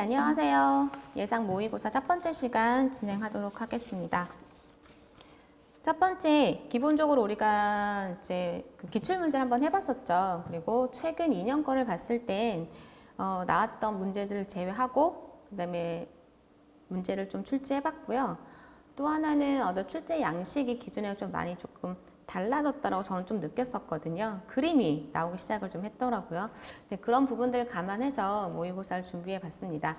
안녕하세요. 예상 모의고사 첫 번째 시간 진행하도록 하겠습니다. 첫 번째, 기본적으로 우리가 이제 기출문제를 한번 해봤었죠. 그리고 최근 2년 거를 봤을 땐 나왔던 문제들을 제외하고 그다음에 문제를 좀 출제해봤고요. 또 하나는 출제 양식이 기존에 좀 많이 조금 달라졌다라고 저는 좀 느꼈었거든요. 그림이 나오기 시작을 좀 했더라고요. 그런 부분들을 감안해서 모의고사를 준비해 봤습니다.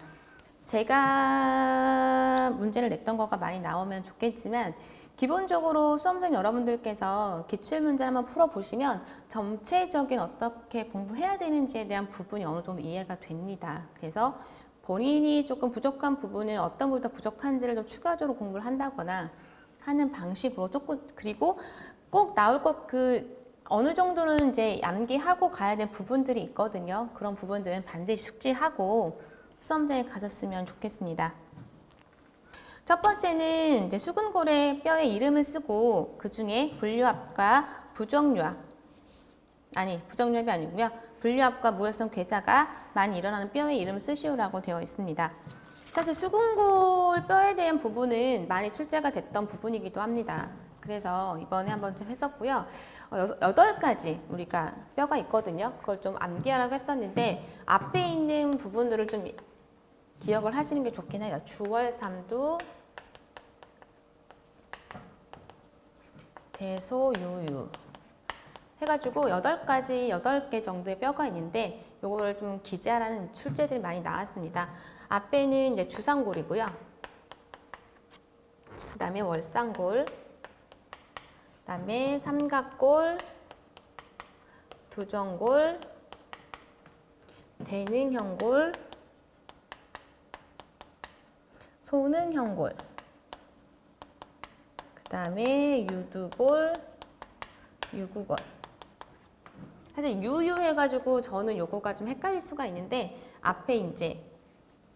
제가 문제를 냈던 거가 많이 나오면 좋겠지만 기본적으로 수험생 여러분들께서 기출문제를 한번 풀어보시면 전체적인 어떻게 공부해야 되는지에 대한 부분이 어느 정도 이해가 됩니다. 그래서 본인이 조금 부족한 부분을 어떤 부분이 더 부족한지를 좀 추가적으로 공부를 한다거나 하는 방식으로 조금, 그리고 꼭 나올 것 어느 정도는 이제 암기하고 가야 될 부분들이 있거든요. 그런 부분들은 반드시 숙지하고 수험장에 가셨으면 좋겠습니다. 첫 번째는 이제 수근골의 뼈의 이름을 쓰고 그 중에 분류합과 부정류합, 부정류합이 아니고요. 분류합과 무혈성 괴사가 많이 일어나는 뼈의 이름을 쓰시오라고 되어 있습니다. 사실 수근골 뼈에 대한 부분은 많이 출제가 됐던 부분이기도 합니다. 그래서 이번에 한번 좀 했었고요. 8가지 우리가 뼈가 있거든요. 그걸 좀 암기하라고 했었는데 앞에 있는 부분들을 좀 기억을 하시는 게 좋긴 해요. 주월삼두, 대소유유 해가지고 8개 정도의 뼈가 있는데 요거를 좀 기재하라는 출제들이 많이 나왔습니다. 앞에는 이제 주상골이고요. 그 다음에 월상골, 그 다음에 삼각골, 두정골, 대능형골, 소능형골, 그 다음에 유두골, 유구골. 사실 유유해가지고 저는 요거가 좀 헷갈릴 수가 있는데 앞에 이제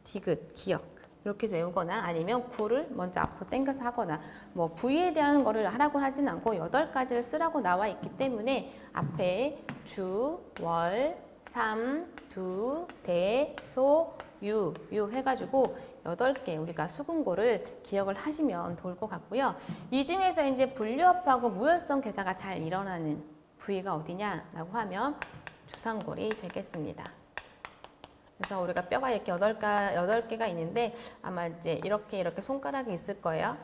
디귿, 기역 이렇게 해서 외우거나 아니면 구를 먼저 앞으로 당겨서 하거나 뭐 부위에 대한 거를 하라고 하진 않고 8가지를 쓰라고 나와 있기 때문에 앞에 주, 월, 삼, 두, 대, 소, 유 해가지고 8개 우리가 수근골을 기억을 하시면 좋을 것 같고요. 이 중에서 이제 분류합하고 무혈성 괴사가 잘 일어나는 부위가 어디냐라고 하면 주상골이 되겠습니다. 그래서 우리가 뼈가 이렇게 8개가 있는데 아마 이제 이렇게 손가락이 있을 거예요.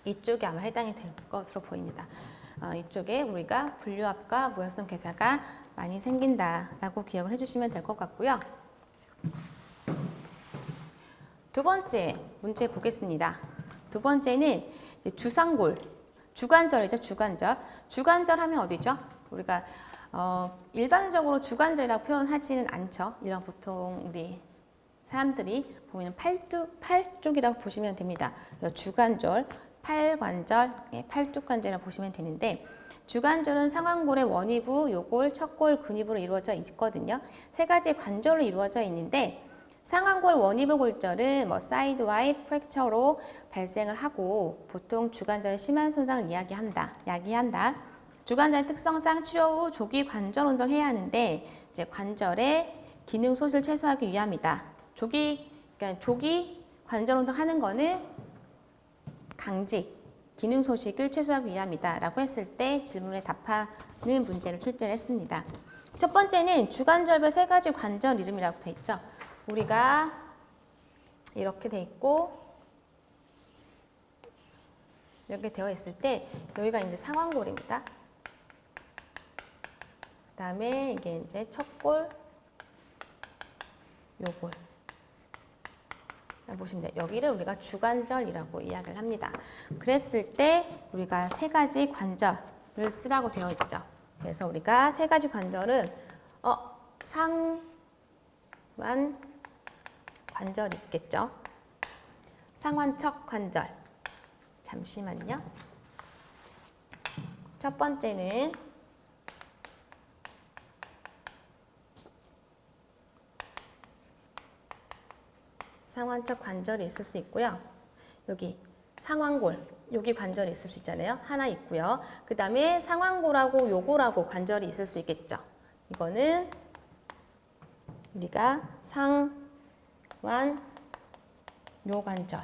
이쪽에 아마 해당이 될 것으로 보입니다. 이쪽에 우리가 분류합과 무혈성 괴사가 많이 생긴다라고 기억을 해주시면 될 것 같고요. 두 번째 문제 보겠습니다. 두 번째는 주상골, 주관절이죠. 주관절 하면 어디죠? 우리가 일반적으로 주관절이라고 표현하지는 않죠. 이런 보통 우리 사람들이 보면 팔 쪽이라고 보시면 됩니다. 그래서 주관절, 팔관절, 팔뚝관절이라고 보시면 되는데 주관절은 상완골의 원위부, 요골, 척골, 근위부로 이루어져 있거든요. 3가지 관절로 이루어져 있는데 상완골 원위부 골절은 사이드와이 프랙처로 발생을 하고 보통 주관절의 심한 손상을 야기한다. 주관절의 특성상 치료 후 조기 관절 운동을 해야 하는데 이제 관절의 기능 소실을 최소화하기 위함이다. 조기 관절 운동 하는 거는 강직, 기능 소식을 최소화하기 위함이다라고 했을 때 질문에 답하는 문제를 출제를 했습니다. 첫 번째는 주관절별 3가지 관절 이름이라고 돼 있죠. 우리가 이렇게 돼 있고 이렇게 되어 있을 때 여기가 이제 상완골입니다. 그 다음에 이게 이제 척골, 요골. 보시면 돼요. 여기를 우리가 주관절이라고 이야기를 합니다. 그랬을 때 우리가 3가지 관절을 쓰라고 되어 있죠. 그래서 우리가 3가지 관절은 상완 관절이 있겠죠. 상완척 관절. 잠시만요. 첫 번째는 상완척 관절이 있을 수 있고요. 여기 상완골, 여기 관절이 있을 수 있잖아요. 하나 있고요. 그 다음에 상완골하고 요골하고 관절이 있을 수 있겠죠. 이거는 우리가 상완 요관절.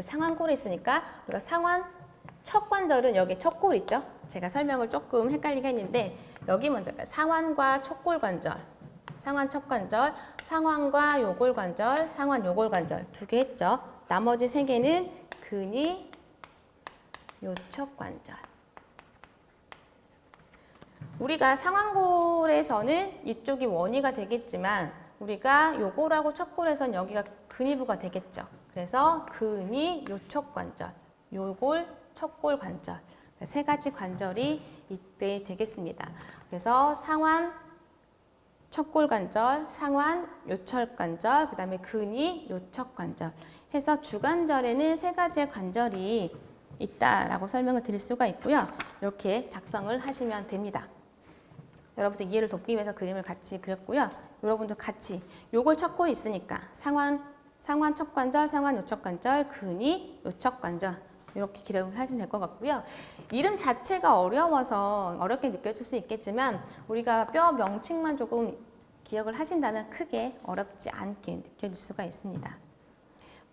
상완골이 있으니까 우리가 상완 첫 관절은 여기 첫 골 있죠? 제가 설명을 조금 헷갈리게 했는데 여기 먼저 상완과 촉골 관절, 상완 첫 관절, 상완과 요골 관절, 상완 요골 관절 두 개 했죠. 나머지 세 개는 근위 요척 관절. 우리가 상완골에서는 이쪽이 원위가 되겠지만 우리가 요골하고 척골에서는 여기가 근위부가 되겠죠. 그래서 근위 요척 관절, 요골 척골 관절 세 가지 관절이 이때 되겠습니다. 그래서 상완 척골 관절, 상완 요척 관절, 그 다음에 근위 요척 관절 해서 주관절에는 세 가지의 관절이 있다라고 설명을 드릴 수가 있고요. 이렇게 작성을 하시면 됩니다. 여러분들 이해를 돕기 위해서 그림을 같이 그렸고요. 여러분들 같이 요골 척골이 있으니까 상완 척관절, 상완 요척관절, 근위 요척관절 이렇게 기록을 하시면 될 것 같고요. 이름 자체가 어려워서 어렵게 느껴질 수 있겠지만 우리가 뼈 명칭만 조금 기억을 하신다면 크게 어렵지 않게 느껴질 수가 있습니다.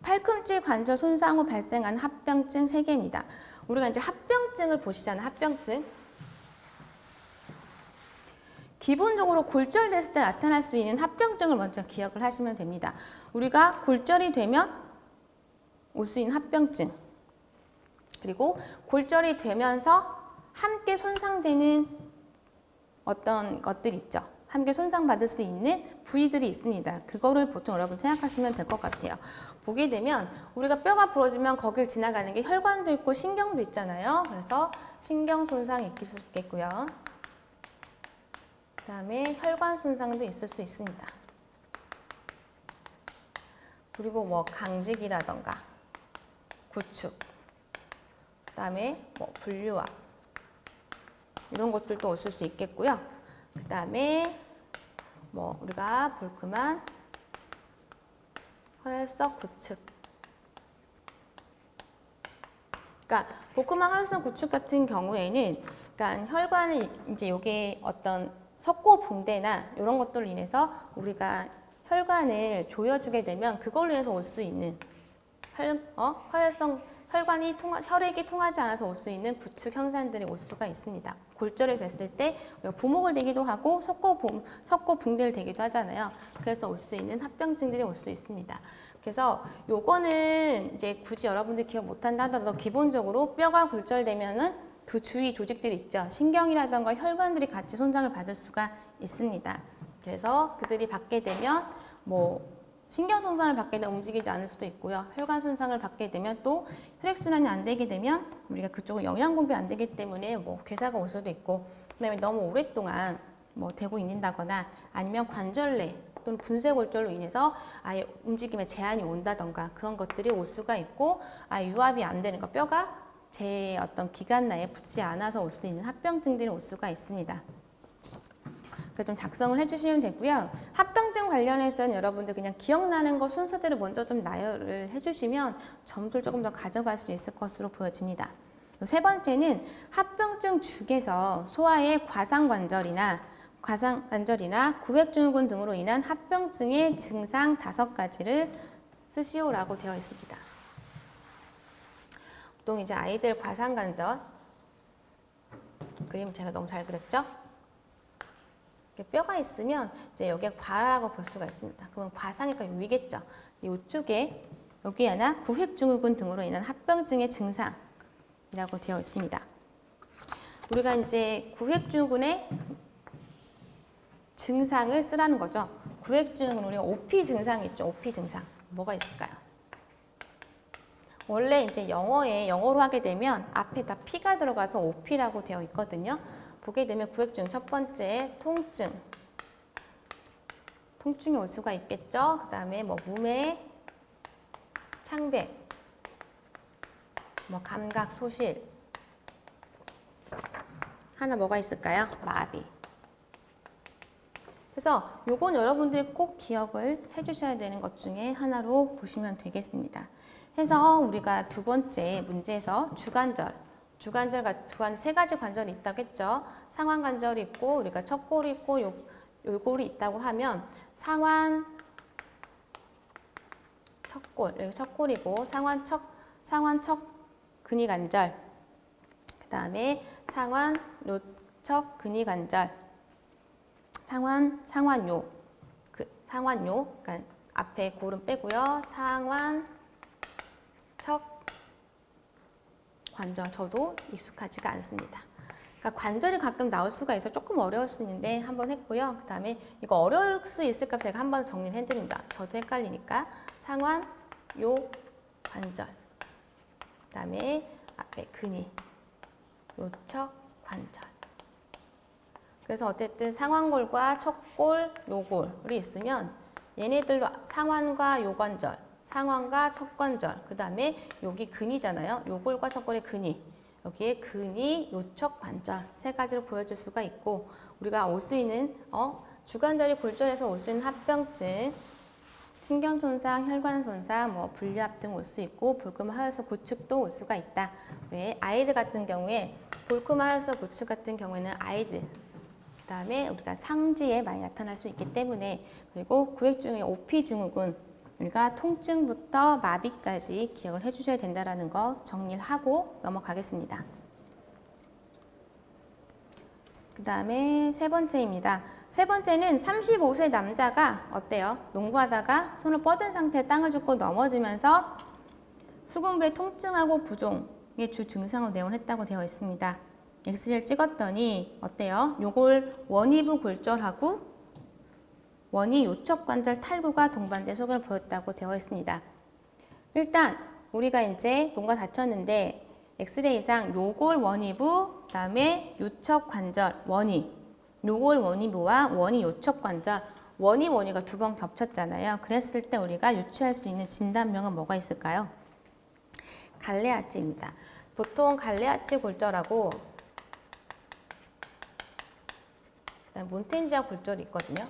팔꿈치 관절 손상 후 발생하는 합병증 3개입니다. 우리가 이제 합병증을 보시잖아요. 합병증. 기본적으로 골절됐을 때 나타날 수 있는 합병증을 먼저 기억을 하시면 됩니다. 우리가 골절이 되면 올 수 있는 합병증, 그리고 골절이 되면서 함께 손상되는 어떤 것들이 있죠. 함께 손상받을 수 있는 부위들이 있습니다. 그거를 보통 여러분 생각하시면 될 것 같아요. 보게 되면 우리가 뼈가 부러지면 거길 지나가는 게 혈관도 있고 신경도 있잖아요. 그래서 신경 손상이 있을 수 있겠고요. 그 다음에 혈관 손상도 있을 수 있습니다. 그리고 뭐 강직이라던가 구축, 그 다음에 뭐 분류압 이런 것들도 있을 수 있겠고요. 그 다음에 뭐 우리가 볼크만 허혈석 구축, 그러니까 보크만 허혈석 구축 같은 경우에는 그러니까 혈관을 이제 요게 어떤 석고 붕대나 이런 것들로 인해서 우리가 혈관을 조여주게 되면 그걸로 인해서 올 수 있는 혈액이 통하지 않아서 올 수 있는 구축 현상들이 올 수가 있습니다. 골절이 됐을 때 부목을 내기도 하고 석고 붕대를 대기도 하잖아요. 그래서 올 수 있는 합병증들이 올 수 있습니다. 그래서 요거는 이제 굳이 여러분들 기억 못한다 하더라도 기본적으로 뼈가 골절되면은 그 주위 조직들이 있죠. 신경이라던가 혈관들이 같이 손상을 받을 수가 있습니다. 그래서 그들이 받게 되면 뭐 신경 손상을 받게 되면 움직이지 않을 수도 있고요. 혈관 손상을 받게 되면 또 혈액순환이 안 되게 되면 우리가 그쪽으로 영양 공급이 안 되기 때문에 뭐 괴사가 올 수도 있고, 그다음에 너무 오랫동안 뭐 되고 있는다거나 아니면 관절내 또는 분쇄골절로 인해서 아예 움직임에 제한이 온다던가 그런 것들이 올 수가 있고, 아예 유압이 안 되는 거, 뼈가 제 어떤 기관 내에 붙지 않아서 올 수 있는 합병증들이 올 수가 있습니다. 그래서 좀 작성을 해주시면 되고요. 합병증 관련해서는 여러분들 그냥 기억나는 거 순서대로 먼저 좀 나열을 해주시면 점수를 조금 더 가져갈 수 있을 것으로 보여집니다. 세 번째는 합병증 중에서 소아의 과상관절이나 구획증후군 등으로 인한 합병증의 증상 5가지를 쓰시오라고 되어 있습니다. 보통 이제 아이들 과상관절 그림 제가 너무 잘 그렸죠? 뼈가 있으면 이제 여기에 과라고 볼 수가 있습니다. 그러면 과상이니까 위겠죠. 이쪽에 여기 하나 구획증후군 등으로 인한 합병증의 증상이라고 되어 있습니다. 우리가 이제 구획증후군의 증상을 쓰라는 거죠. 구획증후군 우리가 OP 증상이 있죠. OP 증상 뭐가 있을까요? 원래 이제 영어로 하게 되면 앞에 다 P가 들어가서 OP라고 되어 있거든요. 보게 되면 구획증 첫 번째 통증이 올 수가 있겠죠. 그 다음에 뭐 무매, 창백, 뭐 감각, 소실, 하나 뭐가 있을까요? 마비. 그래서 요건 여러분들이 꼭 기억을 해주셔야 되는 것 중에 하나로 보시면 되겠습니다. 해서 우리가 두 번째 문제에서 주관절 세 가지 관절이 있다고 했죠. 상완관절이 있고 우리가 척골이 있고 요골이 있다고 하면 상완 척골, 여기 척골이고 상완척 근위관절, 그 다음에 상완 요척 근위관절, 상완요, 그러니까 앞에 골은 빼고요. 상완척 관절, 저도 익숙하지가 않습니다. 그러니까 관절이 가끔 나올 수가 있어 조금 어려울 수 있는데 한번 했고요. 그 다음에 이거 어려울 수 있을까 제가 한번 정리를 해드립니다. 저도 헷갈리니까 상완 요 관절, 그 다음에 앞에 근위 요척 관절. 그래서 어쨌든 상완골과 척골, 요골이 있으면 얘네들로 상완과 요관절, 상완과 척관절, 그 다음에 여기 근이잖아요. 요골과 척골의 근이, 여기에 근이, 요척, 관절 세 가지로 보여줄 수가 있고, 우리가 올 수 있는 주관절이 골절해서 올 수 있는 합병증, 신경 손상, 혈관 손상, 뭐 불류압 등 올 수 있고, 볼금 하혈석 구축도 올 수가 있다. 왜 아이들 같은 경우에 볼금 하혈석 구축 같은 경우에는 아이들, 그 다음에 우리가 상지에 많이 나타날 수 있기 때문에, 그리고 구획 중에 오피 증후군, 우리가 통증부터 마비까지 기억을 해주셔야 된다는 거 정리를 하고 넘어가겠습니다. 그 다음에 세 번째입니다. 세 번째는 35세 남자가 어때요? 농구하다가 손을 뻗은 상태에 땅을 짚고 넘어지면서 수근부의 통증하고 부종의 주 증상으로 내원했다고 되어 있습니다. 엑스레이를 찍었더니 어때요? 요골 원위부 골절하고 원위 요척관절 탈구가 동반된 소견을 보였다고 되어 있습니다. 일단 우리가 이제 뭔가 다쳤는데 엑스레이상 요골 원위부, 그다음에 요척관절 원위, 요골 원위부와 원위 요척관절, 원위가 두 번 겹쳤잖아요. 그랬을 때 우리가 유추할 수 있는 진단명은 뭐가 있을까요? 갈레아치입니다. 보통 갈레아치 골절하고 몬텐지아 골절이 있거든요.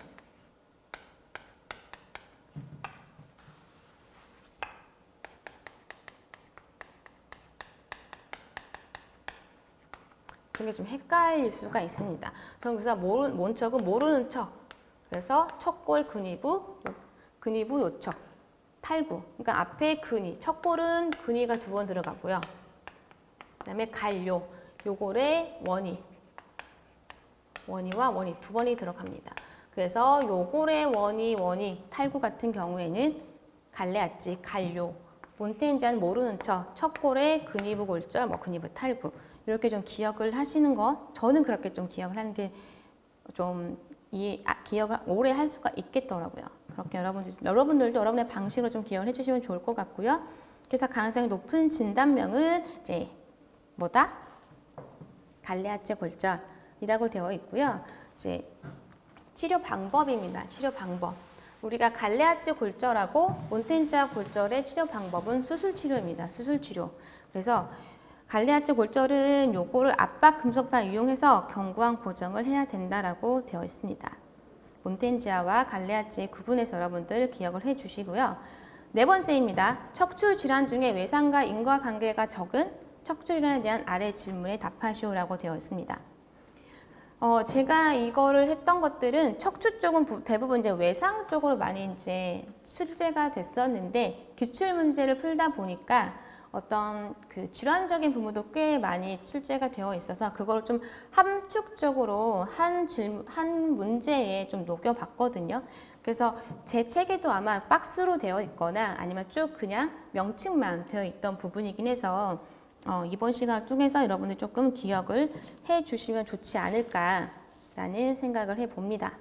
그게 좀 헷갈릴 수가 있습니다. 그래서 몬척은 모르는 척. 그래서 척골 근위부 요척 탈구. 그러니까 앞에 근위, 척골은 근위가 두 번 들어가고요. 그다음에 갈요, 요골에 원위와 원위 두 번이 들어갑니다. 그래서 요골의 원위 탈구 같은 경우에는 갈레아치, 갈요, 몬텐지아는 모르는 척, 척골의 근위부 골절, 근위부 탈구. 이렇게 좀 기억을 하시는 거, 저는 그렇게 좀 기억을 하는 게 좀 기억을 오래 할 수가 있겠더라고요. 그렇게 여러분들도 여러분의 방식으로 좀 기억을 해주시면 좋을 것 같고요. 그래서 가능성이 높은 진단명은 이제 뭐다? 갈레아치 골절이라고 되어 있고요. 이제 치료 방법입니다. 치료 방법. 우리가 갈레아치 골절하고 몬텐지아 골절의 치료 방법은 수술 치료입니다. 수술 치료. 그래서 갈레아치 골절은 요거를 압박 금속판 이용해서 견고한 고정을 해야 된다라고 되어 있습니다. 몬텐지아와 갈레아치 구분해서 여러분들 기억을 해 주시고요. 네 번째입니다. 척추 질환 중에 외상과 인과관계가 적은 척추 질환에 대한 아래 질문에 답하시오라고 되어 있습니다. 제가 이거를 했던 것들은 척추 쪽은 대부분 이제 외상 쪽으로 많이 이제 출제가 됐었는데, 기출 문제를 풀다 보니까 어떤 그 질환적인 부분도 꽤 많이 출제가 되어 있어서 그걸 좀 함축적으로 한 문제에 좀 녹여봤거든요. 그래서 제 책에도 아마 박스로 되어 있거나 아니면 쭉 그냥 명칭만 되어 있던 부분이긴 해서 이번 시간을 통해서 여러분들 조금 기억을 해 주시면 좋지 않을까라는 생각을 해봅니다.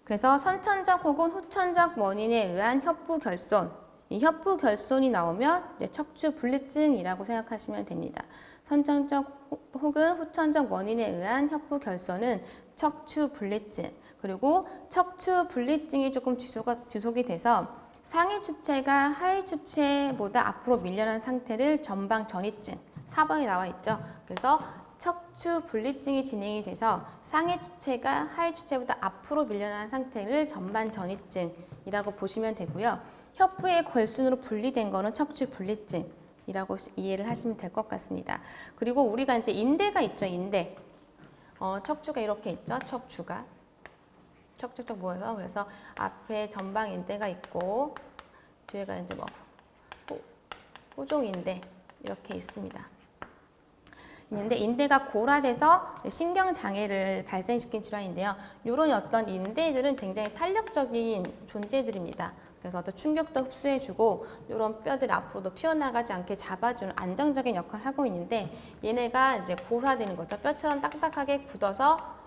그래서 선천적 혹은 후천적 원인에 의한 협부결손, 이 협부결손이 나오면 이제 척추 분리증이라고 생각하시면 됩니다. 선천적 혹은 후천적 원인에 의한 협부결손은 척추 분리증, 그리고 척추 분리증이 조금 지속이 돼서 상위 추체가 하위 추체보다 앞으로 밀려난 상태를 전방 전이증, 4번이 나와 있죠. 그래서 척추 분리증이 진행이 돼서 상위 추체가 하위 추체보다 앞으로 밀려난 상태를 전방 전이증이라고 보시면 되고요. 협부의 결순으로 분리된 거는 척추 분리증이라고 이해를 하시면 될 것 같습니다. 그리고 우리가 이제 인대가 있죠, 인대. 척추가 이렇게 있죠, 척추가. 척척척 모여서 그래서 앞에 전방 인대가 있고 뒤에가 이제 뭐 호종 인대 이렇게 있습니다. 있는데 인대가 골화돼서 신경 장애를 발생시킨 질환인데요. 이런 어떤 인대들은 굉장히 탄력적인 존재들입니다. 그래서 어떤 충격도 흡수해주고 이런 뼈들이 앞으로도 튀어나가지 않게 잡아주는 안정적인 역할을 하고 있는데 얘네가 이제 골화되는 거죠. 뼈처럼 딱딱하게 굳어서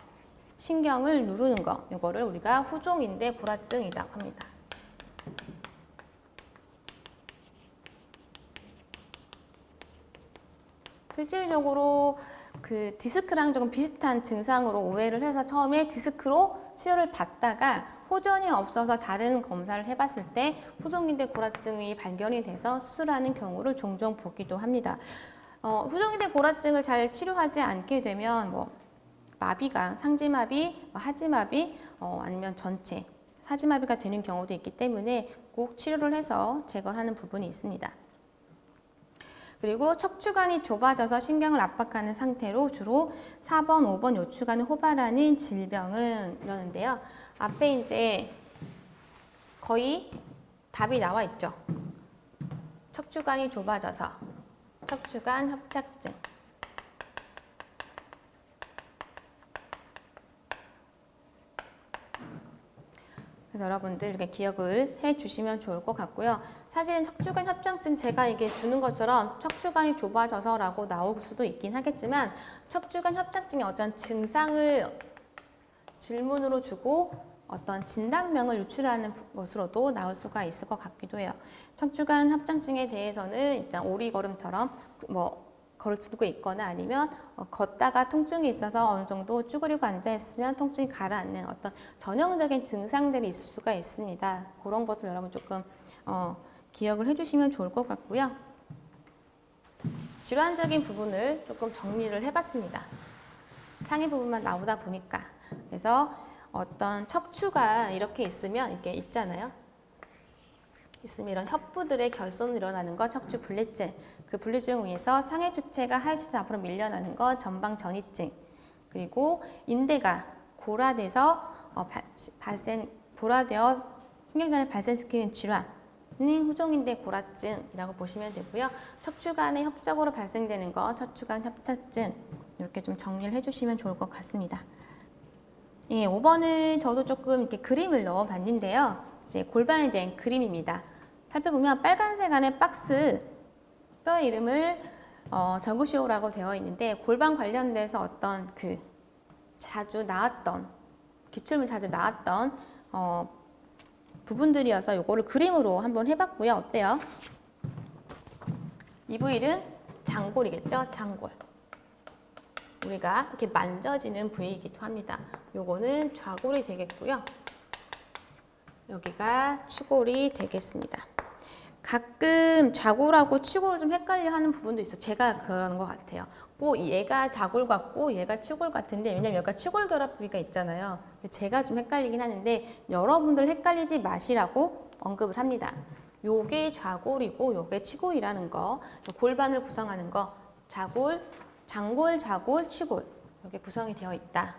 신경을 누르는 거. 이거를 우리가 후종인대 골화증이라고 합니다. 실질적으로 그 디스크랑 조금 비슷한 증상으로 오해를 해서 처음에 디스크로 치료를 받다가 호전이 없어서 다른 검사를 해봤을 때 후종인대 골화증이 발견이 돼서 수술하는 경우를 종종 보기도 합니다. 후종인대 골화증을 잘 치료하지 않게 되면 뭐 마비가 상지마비, 하지마비 아니면 전체 사지마비가 되는 경우도 있기 때문에 꼭 치료를 해서 제거하는 부분이 있습니다. 그리고 척추관이 좁아져서 신경을 압박하는 상태로 주로 4번, 5번 요추관을 호발하는 질병은 이러는데요. 앞에 이제 거의 답이 나와 있죠. 척추관이 좁아져서 척추관 협착증. 그래서 여러분들 이렇게 기억을 해 주시면 좋을 것 같고요. 사실은 척추관 협착증 제가 이게 주는 것처럼 척추관이 좁아져서라고 나올 수도 있긴 하겠지만 척추관 협착증의 어떤 증상을 질문으로 주고 어떤 진단명을 유출하는 것으로도 나올 수가 있을 것 같기도 해요. 척추관 협착증에 대해서는 일단 오리걸음처럼 뭐 걸을 수도 있거나 아니면 걷다가 통증이 있어서 어느 정도 쭈그리고 앉아 있으면 통증이 가라앉는 어떤 전형적인 증상들이 있을 수가 있습니다. 그런 것들 여러분 조금 기억을 해주시면 좋을 것 같고요. 질환적인 부분을 조금 정리를 해봤습니다. 상위 부분만 나오다 보니까 그래서 어떤 척추가 이렇게 있으면 이렇게 있잖아요. 있으면 이런 협부들의 결손으로 일어나는 거 척추 분리증. 그 분리증을 위해서 상해 주체가 하해 주체 앞으로 밀려나는 거 전방 전이증. 그리고 인대가 골화돼서 골화되어 신경장애를 발생시키는 질환. 후종인대 골화증이라고 보시면 되고요. 척추간의 협적으로 발생되는 거 척추간 협착증. 이렇게 좀 정리를 해주시면 좋을 것 같습니다. 예, 5번은 저도 조금 이렇게 그림을 넣어 봤는데요. 이제 골반에 대한 그림입니다. 살펴보면 빨간색 안에 박스 뼈 이름을 적으시오라고 되어 있는데 골반 관련돼서 어떤 그 자주 나왔던 기출물 자주 나왔던 부분들이어서 요거를 그림으로 한번 해봤고요. 어때요? 이 부위는 장골이겠죠? 장골. 우리가 이렇게 만져지는 부위이기도 합니다. 요거는 좌골이 되겠고요. 여기가 치골이 되겠습니다. 가끔 좌골하고 치골을 좀 헷갈려 하는 부분도 있어요. 제가 그러는 것 같아요. 꼭 얘가 좌골 같고 얘가 치골 같은데 왜냐면 여기가 치골 결합 부위가 있잖아요. 제가 좀 헷갈리긴 하는데 여러분들 헷갈리지 마시라고 언급을 합니다. 요게 좌골이고 요게 치골이라는 거, 골반을 구성하는 거 좌골, 장골, 좌골, 치골 이렇게 구성이 되어 있다.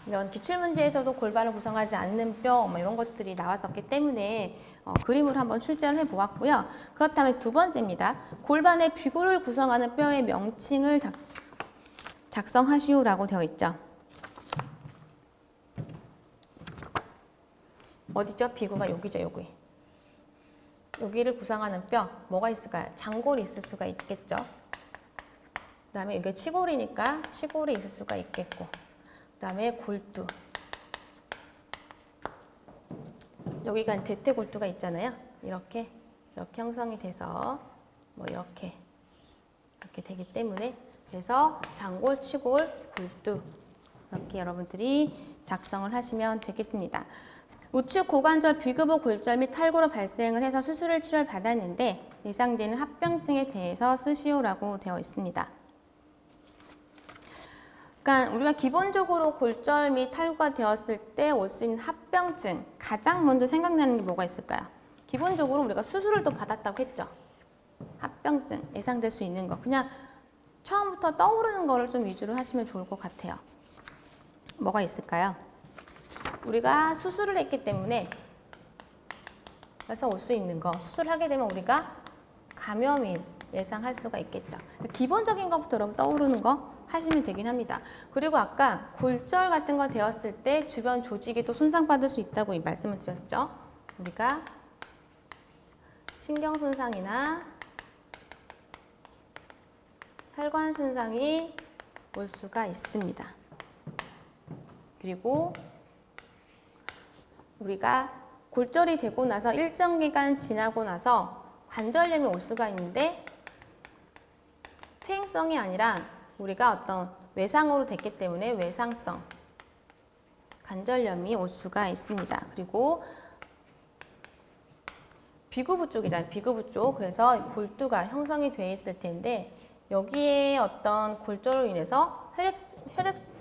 이런 기출문제에서도 골반을 구성하지 않는 뼈 이런 것들이 나왔었기 때문에 그림을 한번 출제를 해보았고요. 그렇다면 두 번째입니다. 골반의 비구를 구성하는 뼈의 명칭을 작성하시오라고 되어 있죠. 어디죠? 비구가 여기죠, 여기. 여기를 구성하는 뼈 뭐가 있을까요? 장골이 있을 수가 있겠죠. 그 다음에 이게 치골이니까 치골이 있을 수가 있겠고 그 다음에 골두 여기가 대퇴골두가 있잖아요. 이렇게 형성이 돼서 뭐 이렇게 되기 때문에 그래서 장골, 치골, 골두 이렇게 여러분들이 작성을 하시면 되겠습니다. 우측 고관절 비급부 골절 및 탈구로 발생을 해서 수술을 치료를 받았는데 예상되는 합병증에 대해서 쓰시오라고 되어 있습니다. 그러니까 우리가 기본적으로 골절 및 탈구가 되었을 때 올 수 있는 합병증 가장 먼저 생각나는 게 뭐가 있을까요? 기본적으로 우리가 수술을 또 받았다고 했죠. 합병증 예상될 수 있는 거 그냥 처음부터 떠오르는 거를 좀 위주로 하시면 좋을 것 같아요. 뭐가 있을까요? 우리가 수술을 했기 때문에 그래서 올 수 있는 거, 수술하게 되면 우리가 감염일 예상할 수가 있겠죠. 기본적인 것부터 여러분 떠오르는 거 하시면 되긴 합니다. 그리고 아까 골절 같은 거 되었을 때 주변 조직이 또 손상받을 수 있다고 말씀을 드렸죠. 우리가 신경 손상이나 혈관 손상이 올 수가 있습니다. 그리고 우리가 골절이 되고 나서 일정 기간 지나고 나서 관절염이 올 수가 있는데 퇴행성이 아니라 우리가 어떤 외상으로 됐기 때문에 외상성 관절염이 올 수가 있습니다. 그리고 비구부 쪽이잖아요. 비구부 쪽. 그래서 골두가 형성이 되어 있을 텐데 여기에 어떤 골절로 인해서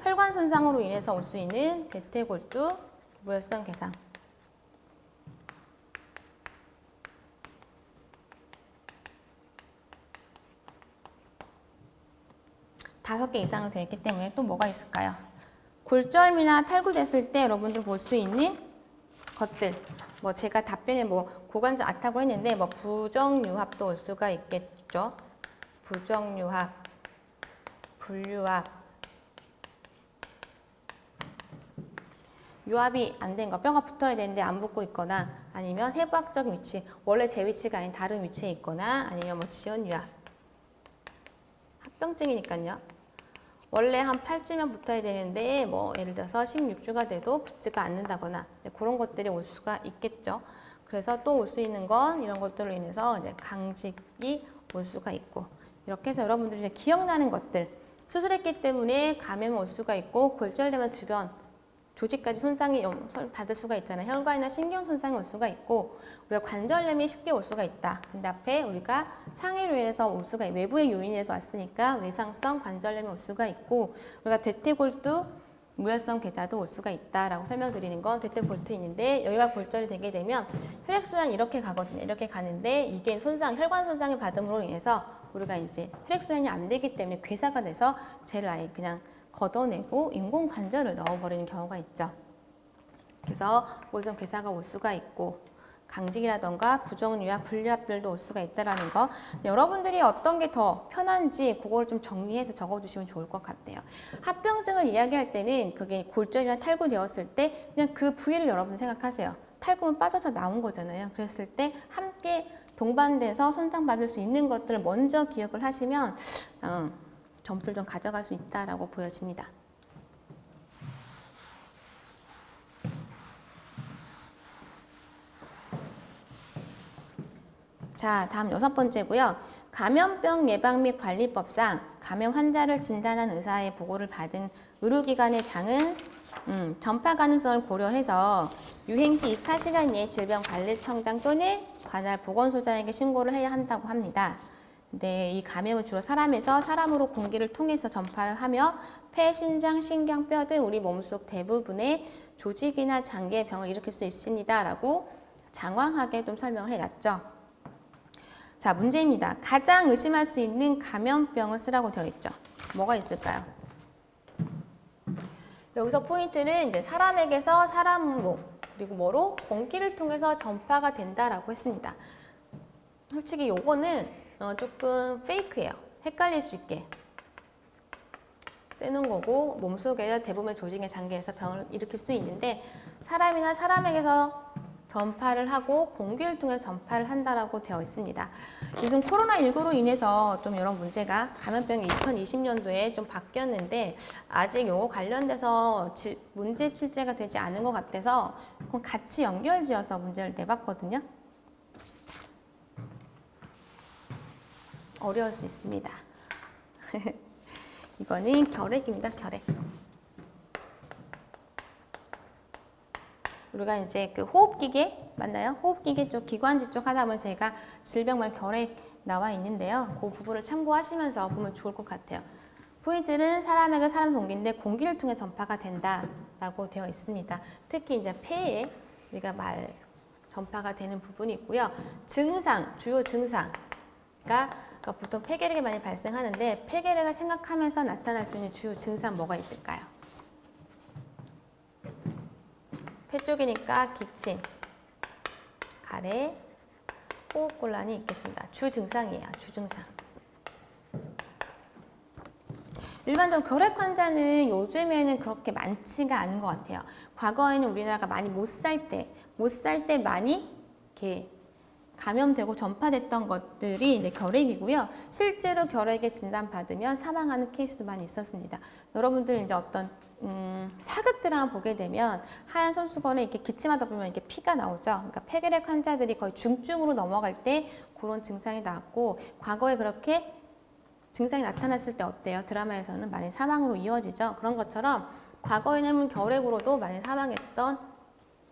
혈관 손상으로 인해서 올 수 있는 대퇴골두, 무혈성 괴상. 다섯 개 이상으로 되어 있기 때문에 또 뭐가 있을까요? 골절이나 탈구됐을 때 여러분들 볼 수 있는 것들. 뭐 제가 답변에 뭐 고관절 아타고 했는데 뭐 부정유합도 올 수가 있겠죠. 부정유합, 불유합, 유합이 안 된 거, 뼈가 붙어야 되는데 안 붙고 있거나 아니면 해부학적 위치, 원래 제 위치가 아닌 다른 위치에 있거나 아니면 뭐 지연유합, 합병증이니까요. 원래 한 8주면 붙어야 되는데 뭐 예를 들어서 16주가 돼도 붙지가 않는다거나 그런 것들이 올 수가 있겠죠. 그래서 또 올 수 있는 건 이런 것들로 인해서 이제 강직이 올 수가 있고 이렇게 해서 여러분들이 이제 기억나는 것들 수술했기 때문에 감염이 올 수가 있고 골절되면 주변 조직까지 손상이 받을 수가 있잖아요. 혈관이나 신경 손상이 올 수가 있고 우리가 관절염이 쉽게 올 수가 있다. 근데 앞에 우리가 상해로 인해서 올 수가 외부의 요인에서 왔으니까 외상성 관절염이 올 수가 있고 우리가 대퇴골두 무혈성 괴사도 올 수가 있다라고 설명드리는 건 대퇴골두 있는데 여기가 골절이 되게 되면 혈액순환이 이렇게 가거든요. 이렇게 가는데 이게 혈관 손상을 받음으로 인해서 우리가 이제 혈액순환이 안 되기 때문에 괴사가 돼서 쟤를 아예 그냥 걷어내고 인공관절을 넣어버리는 경우가 있죠. 그래서 모든 괴사가 올 수가 있고 강직이라던가 부정유합, 불유합들도 올 수가 있다는 거. 여러분들이 어떤 게 더 편한지 그걸 좀 정리해서 적어주시면 좋을 것 같아요. 합병증을 이야기할 때는 그게 골절이나 탈구되었을 때 그냥 그 부위를 여러분 생각하세요. 탈구는 빠져서 나온 거잖아요. 그랬을 때 함께 동반돼서 손상받을 수 있는 것들을 먼저 기억을 하시면 점수를 좀 가져갈 수 있다라고 보여집니다. 자, 다음 6번째고요. 감염병 예방 및 관리법상 감염 환자를 진단한 의사의 보고를 받은 의료기관의 장은 전파 가능성을 고려해서 유행시 24시간 이내 질병관리청장 또는 관할 보건소장에게 신고를 해야 한다고 합니다. 네, 이 감염은 주로 사람에서 사람으로 공기를 통해서 전파를 하며 폐, 신장, 신경, 뼈 등 우리 몸속 대부분의 조직이나 장기의 병을 일으킬 수 있습니다. 라고 장황하게 좀 설명을 해놨죠. 자, 문제입니다. 가장 의심할 수 있는 감염병을 쓰라고 되어 있죠. 뭐가 있을까요? 여기서 포인트는 이제 사람에게서 사람으로 그리고 뭐로? 공기를 통해서 전파가 된다라고 했습니다. 솔직히 요거는 조금 페이크예요. 헷갈릴 수 있게 쓰는 거고 몸속에 대부분의 조직의 장기에서 병을 일으킬 수 있는데 사람이나 사람에게서 전파를 하고 공기를 통해서 전파를 한다라고 되어 있습니다. 요즘 코로나19로 인해서 좀 이런 문제가 감염병이 2020년도에 좀 바뀌었는데 아직 요거 관련돼서 문제 출제가 되지 않은 것 같아서 같이 연결지어서 문제를 내봤거든요. 어려울 수 있습니다. 이거는 결핵입니다. 결핵. 우리가 이제 그 호흡기계 맞나요? 호흡기계 쪽 기관지 쪽 하다 보면 제가 질병만 결핵 나와 있는데요. 그 부분을 참고하시면서 보면 좋을 것 같아요. 포인트는 사람에게 사람 동기인데 공기를 통해 전파가 된다라고 되어 있습니다. 특히 이제 폐에 우리가 전파가 되는 부분이 있고요. 증상, 주요 증상가 보통 폐결핵이 많이 발생하는데 폐결핵을 생각하면서 나타날 수 있는 주요 증상 뭐가 있을까요? 폐 쪽이니까 기침, 가래, 호흡곤란이 있겠습니다. 주증상이에요. 주증상. 일반적으로 결핵 환자는 요즘에는 그렇게 많지가 않은 것 같아요. 과거에는 우리나라가 많이 못 살 때 많이 이렇게 감염되고 전파됐던 것들이 이제 결핵이고요. 실제로 결핵에 진단받으면 사망하는 케이스도 많이 있었습니다. 여러분들 이제 어떤 사극 드라마 보게 되면 하얀 손수건에 이렇게 기침하다 보면 이렇게 피가 나오죠. 그러니까 폐결핵 환자들이 거의 중증으로 넘어갈 때 그런 증상이 나왔고, 과거에 그렇게 증상이 나타났을 때 어때요? 드라마에서는 많이 사망으로 이어지죠. 그런 것처럼 과거에는 결핵으로도 많이 사망했던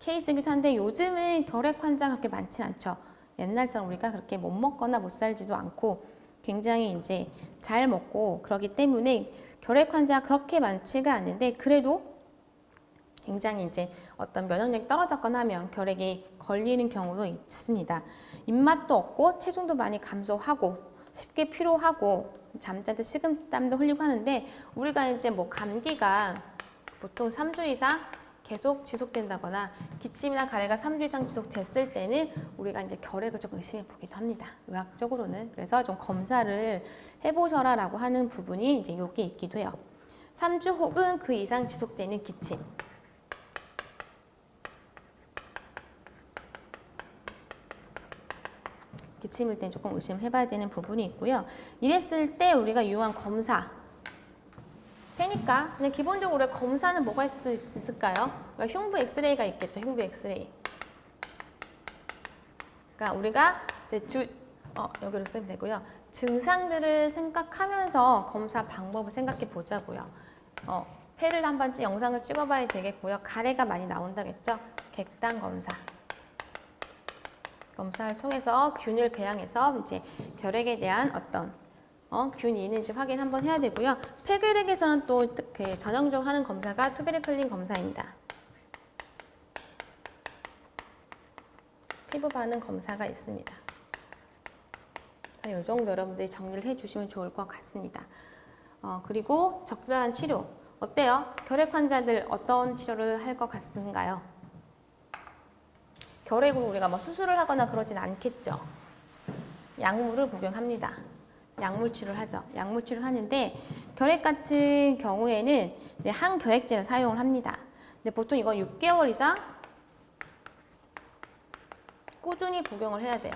케이스이기도 한데, 요즘은 결핵 환자가 그렇게 많지 않죠. 옛날처럼 우리가 그렇게 못 먹거나 못 살지도 않고 굉장히 이제 잘 먹고 그러기 때문에 결핵 환자가 그렇게 많지가 않은데, 그래도 굉장히 이제 어떤 면역력이 떨어졌거나 하면 결핵이 걸리는 경우도 있습니다. 입맛도 없고 체중도 많이 감소하고 쉽게 피로하고 잠자도 식은땀도 흘리고 하는데, 우리가 이제 뭐 감기가 보통 3주 이상 계속 지속된다거나 기침이나 가래가 3주 이상 지속됐을 때는 우리가 이제 결핵을 좀 의심해 보기도 합니다. 의학적으로는. 그래서 좀 검사를 해보셔라 라고 하는 부분이 이제 여기 있기도 해요. 3주 혹은 그 이상 지속되는 기침. 기침일 때 조금 의심해봐야 되는 부분이 있고요. 이랬을 때 우리가 이용한 검사. 폐니까 그냥 기본적으로 우리가 검사는 뭐가 있을 수 있을까요? 그러니까 흉부 엑스레이가 있겠죠. 흉부 엑스레이. 그러니까 우리가 이제 여기로 쓰면 되고요. 증상들을 생각하면서 검사 방법을 생각해 보자고요. 폐를 한 번쯤 영상을 찍어봐야 되겠고요. 가래가 많이 나온다겠죠. 객단 검사. 검사를 통해서 균을 배양해서 이제 결핵에 대한 어떤 균이 있는지 확인 한번 해야 되고요. 폐결핵에서는 또 전형적으로 하는 검사가 투베르클린 검사입니다. 피부 반응 검사가 있습니다. 이 정도 여러분들이 정리를 해주시면 좋을 것 같습니다. 그리고 적절한 치료. 어때요? 결핵 환자들 어떤 치료를 할 것 같은가요? 결핵으로 우리가 뭐 수술을 하거나 그러진 않겠죠. 약물을 복용합니다. 약물 치료를 하죠. 약물 치료를 하는데, 결핵 같은 경우에는 이제 항결핵제를 사용을 합니다. 근데 보통 이건 6개월 이상 꾸준히 복용을 해야 돼요.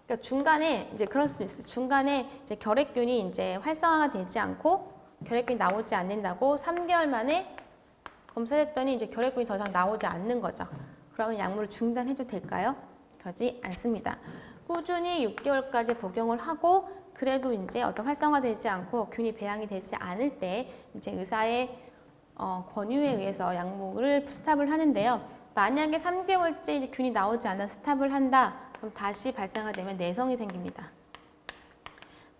그러니까 중간에 이제 그럴 수도 있어요. 중간에 이제 결핵균이 이제 활성화가 되지 않고 결핵균이 나오지 않는다고 3개월 만에 검사했더니 이제 결핵균이 더 이상 나오지 않는 거죠. 그러면 약물을 중단해도 될까요? 그러지 않습니다. 꾸준히 6개월까지 복용을 하고 그래도 이제 어떤 활성화되지 않고 균이 배양이 되지 않을 때 이제 의사의 권유에 의해서 약물을 스탑을 하는데요. 만약에 3개월째 이제 균이 나오지 않아 스탑을 한다. 그럼 다시 발생하게 되면 내성이 생깁니다.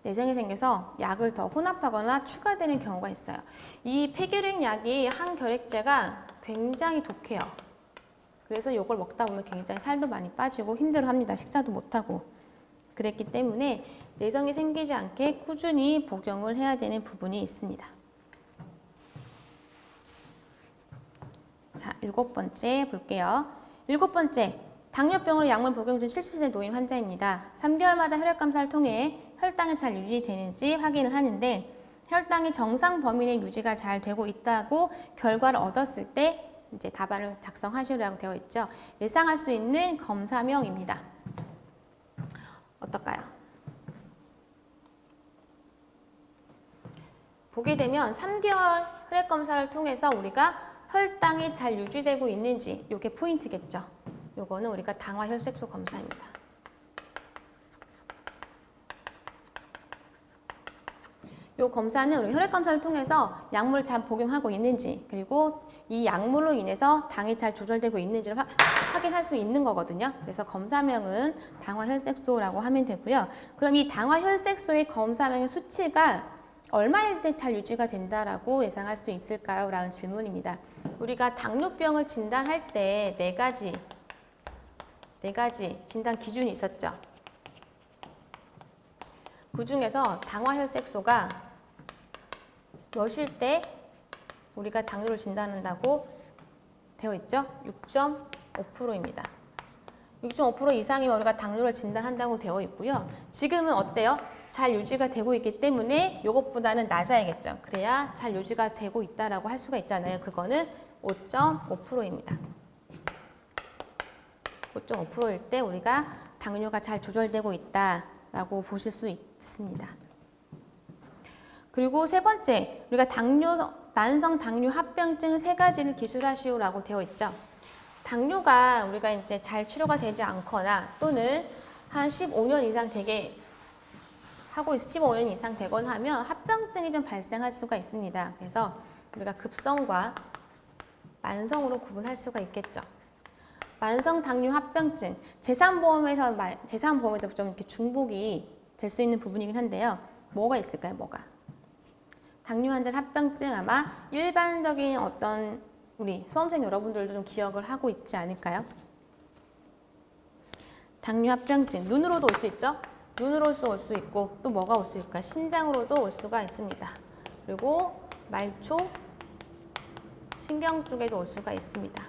내성이 생겨서 약을 더 혼합하거나 추가되는 경우가 있어요. 이 폐결핵 약이 항결핵제가 굉장히 독해요. 그래서 이걸 먹다 보면 굉장히 살도 많이 빠지고 힘들어합니다. 식사도 못하고. 그랬기 때문에 내성이 생기지 않게 꾸준히 복용을 해야 되는 부분이 있습니다. 자, 7번째 볼게요. 7번째, 당뇨병으로 약물 복용 중 70세 노인 환자입니다. 3개월마다 혈액 검사를 통해 혈당이 잘 유지되는지 확인을 하는데, 혈당이 정상 범위 내 유지가 잘 되고 있다고 결과를 얻었을 때 이제 답안을 작성하시라고 되어 있죠. 예상할 수 있는 검사명입니다. 어떨까요? 보게 되면 3개월 혈액 검사를 통해서 우리가 혈당이 잘 유지되고 있는지, 이게 포인트겠죠. 요거는 우리가 당화혈색소 검사입니다. 요 검사는 우리 혈액 검사를 통해서 약물을 잘 복용하고 있는지, 그리고 이 약물로 인해서 당이 잘 조절되고 있는지를 확인할 수 있는 거거든요. 그래서 검사명은 당화혈색소라고 하면 되고요. 그럼 이 당화혈색소의 검사명의 수치가 얼마일 때 잘 유지가 된다라고 예상할 수 있을까요? 라는 질문입니다. 우리가 당뇨병을 진단할 때 네 가지 진단 기준이 있었죠. 그 중에서 당화혈색소가 몇일 때 우리가 당뇨를 진단한다고 되어 있죠? 6.5%입니다. 6.5% 이상이면 우리가 당뇨를 진단한다고 되어 있고요. 지금은 어때요? 잘 유지가 되고 있기 때문에 이것보다는 낮아야겠죠. 그래야 잘 유지가 되고 있다라고 할 수가 있잖아요. 그거는 5.5%입니다. 5.5%일 때 우리가 당뇨가 잘 조절되고 있다라고 보실 수 있습니다. 그리고 세 번째, 우리가 만성 당뇨 합병증 3가지를 기술하시오라고 되어 있죠. 당뇨가 우리가 이제 잘 치료가 되지 않거나 또는 한 15년 이상 15년 이상 되거나 하면 합병증이 좀 발생할 수가 있습니다. 그래서 우리가 급성과 만성으로 구분할 수가 있겠죠. 만성 당뇨 합병증, 재산보험에도 좀 이렇게 중복이 될 수 있는 부분이긴 한데요. 뭐가 있을까요? 뭐가? 당뇨 환자 합병증 아마 일반적인 어떤 우리 수험생 여러분들도 좀 기억을 하고 있지 않을까요? 당뇨 합병증, 눈으로도 올 수 있죠? 눈으로 올 수 있고 또 뭐가 올 수 있을까? 신장으로도 올 수가 있습니다. 그리고 말초, 신경 쪽에도 올 수가 있습니다.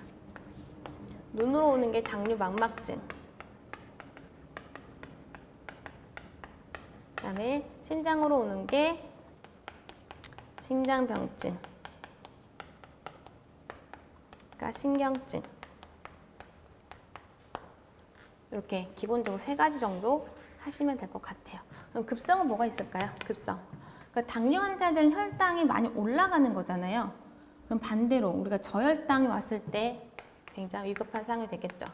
눈으로 오는 게 당뇨 망막증, 그 다음에 신장으로 오는 게 신장병증, 그러니까 신경증. 이렇게 기본적으로 3가지 정도 하시면 될 것 같아요. 그럼 급성은 뭐가 있을까요? 급성. 그러니까 당뇨 환자들은 혈당이 많이 올라가는 거잖아요. 그럼 반대로 우리가 저혈당이 왔을 때 굉장히 위급한 상황이 되겠죠.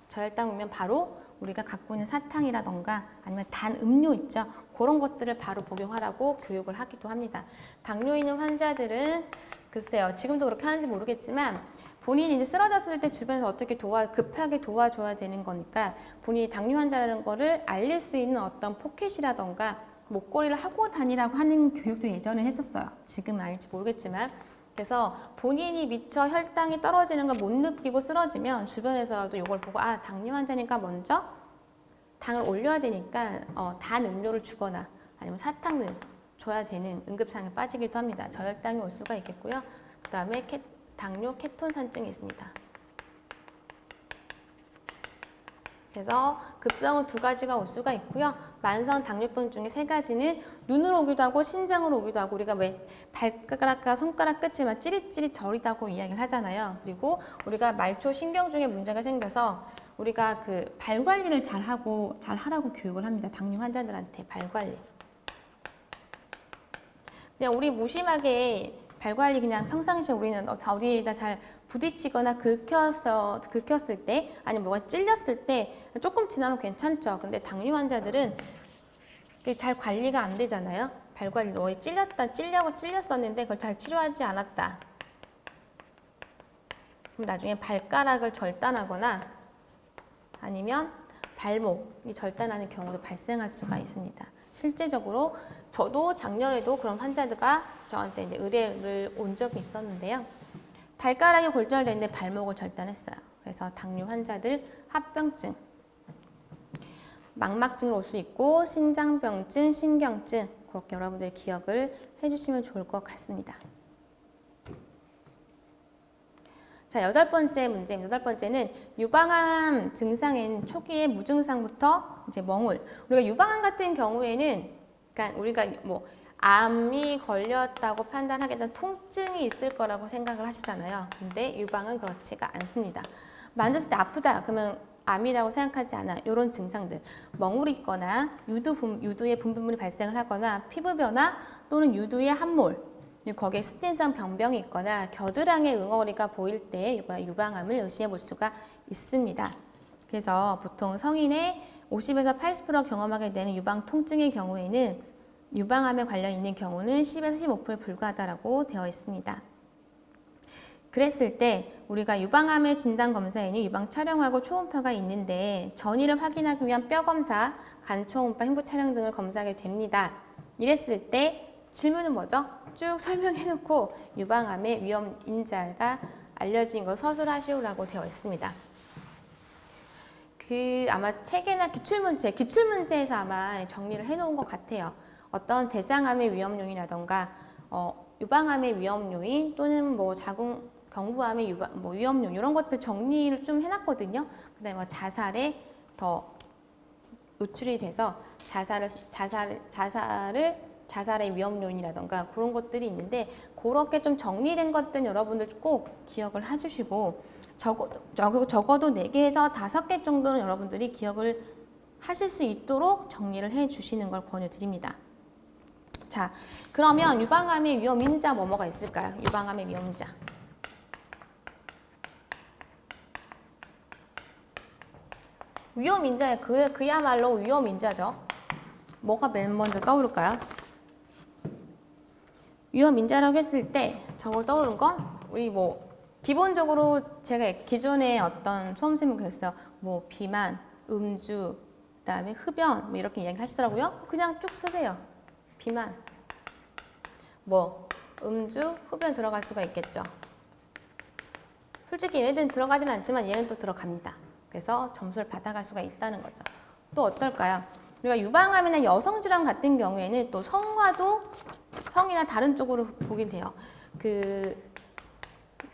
저혈당 오면 바로 우리가 갖고 있는 사탕이라던가 아니면 단 음료 있죠. 그런 것들을 바로 복용하라고 교육을 하기도 합니다. 당뇨 있는 환자들은 글쎄요. 지금도 그렇게 하는지 모르겠지만 본인이 이제 쓰러졌을 때 주변에서 어떻게 급하게 도와줘야 되는 거니까 본인이 당뇨 환자라는 거를 알릴 수 있는 어떤 포켓이라던가 목걸이를 하고 다니라고 하는 교육도 예전에 했었어요. 지금은 아닐지 모르겠지만. 그래서 본인이 미처 혈당이 떨어지는 걸 못 느끼고 쓰러지면 주변에서도 이걸 보고 아 당뇨 환자니까 먼저 당을 올려야 되니까 단 음료를 주거나 아니면 사탕을 줘야 되는 응급상에 빠지기도 합니다. 저혈당이 올 수가 있겠고요. 그 다음에 당뇨 케톤산증이 있습니다. 그래서 급성은 2가지가 올 수가 있고요. 만성 당뇨병 중에 3가지는 눈으로 오기도 하고 신장으로 오기도 하고 우리가 왜 발가락과 손가락 끝이 찌릿찌릿 저리다고 이야기를 하잖아요. 그리고 우리가 말초 신경 중에 문제가 생겨서 우리가 그 발 관리를 잘 하라고 교육을 합니다. 당뇨 환자들한테 발 관리. 그냥 우리 무심하게 발 관리 그냥 평상시에 우리는 어디에다 잘 부딪히거나 긁혔을 때 아니면 뭐가 찔렸을 때 조금 지나면 괜찮죠. 근데 당뇨 환자들은 잘 관리가 안 되잖아요. 발 관리 찔렸었는데 그걸 잘 치료하지 않았다. 그럼 나중에 발가락을 절단하거나 아니면 발목이 절단하는 경우도 발생할 수가 있습니다. 실제적으로 저도 작년에도 그런 환자가 저한테 이제 의뢰를 온 적이 있었는데요. 발가락이 골절됐는데 발목을 절단했어요. 그래서 당뇨 환자들 합병증, 망막증으로 올 수 있고 신장병증, 신경증 그렇게 여러분들 기억을 해주시면 좋을 것 같습니다. 자, 8번째 문제입니다. 8번째는 유방암 증상인 초기의 무증상부터 이제 멍울. 우리가 유방암 같은 경우에는 그러니까 우리가 뭐 암이 걸렸다고 판단하게 된 통증이 있을 거라고 생각을 하시잖아요. 근데 유방은 그렇지가 않습니다. 만졌을 때 아프다 그러면 암이라고 생각하지 않아. 이런 증상들. 멍울이 있거나 유두에 분비물이 발생을 하거나 피부 변화 또는 유두의 함몰 거기에 습진성 병변이 있거나 겨드랑이 응어리가 보일 때 유방암을 의심해 볼 수가 있습니다. 그래서 보통 성인의 50에서 80% 경험하게 되는 유방 통증의 경우에는 유방암에 관련 있는 경우는 10에서 15%에 불과하다고 되어 있습니다. 그랬을 때 우리가 유방암의 진단 검사에는 유방 촬영하고 초음파가 있는데 전이를 확인하기 위한 뼈 검사, 간 초음파, 흉부 촬영 등을 검사하게 됩니다. 이랬을 때 질문은 뭐죠? 쭉 설명해놓고 유방암의 위험 인자가 알려진 거 서술하시오라고 되어 있습니다. 아마 책이나 기출문제에서 아마 정리를 해놓은 것 같아요. 어떤 대장암의 위험 요인이라던가 유방암의 위험 요인 또는 뭐 경부암의 위험률 이런 것들 정리를 좀 해놨거든요. 그다음에 뭐 자살에 더 노출이 돼서 자살의 위험 요인이라던가 그런 것들이 있는데 그렇게 좀 정리된 것들은 여러분들 꼭 기억을 해주시고 적어도 4개에서 5개 정도는 여러분들이 기억을 하실 수 있도록 정리를 해주시는 걸 권유드립니다. 자, 그러면 유방암의 위험인자 뭐가 있을까요? 유방암의 위험인자. 위험인자에 그야말로 위험인자죠. 뭐가 맨 먼저 떠오를까요? 위험인자라고 했을 때 저걸 떠오르는 건 우리 뭐 기본적으로 제가 기존에 어떤 수험 선생님이 그랬어요. 뭐 비만, 음주, 그다음에 흡연 뭐 이렇게 이야기 하시더라고요. 그냥 쭉 쓰세요. 비만, 뭐 음주, 흡연 들어갈 수가 있겠죠. 솔직히 얘네들은 들어가지는 않지만 얘는 또 들어갑니다. 그래서 점수를 받아갈 수가 있다는 거죠. 또 어떨까요? 우리가 유방암이나 여성질환 같은 경우에는 또 성과도 성이나 다른 쪽으로 보게 돼요. 그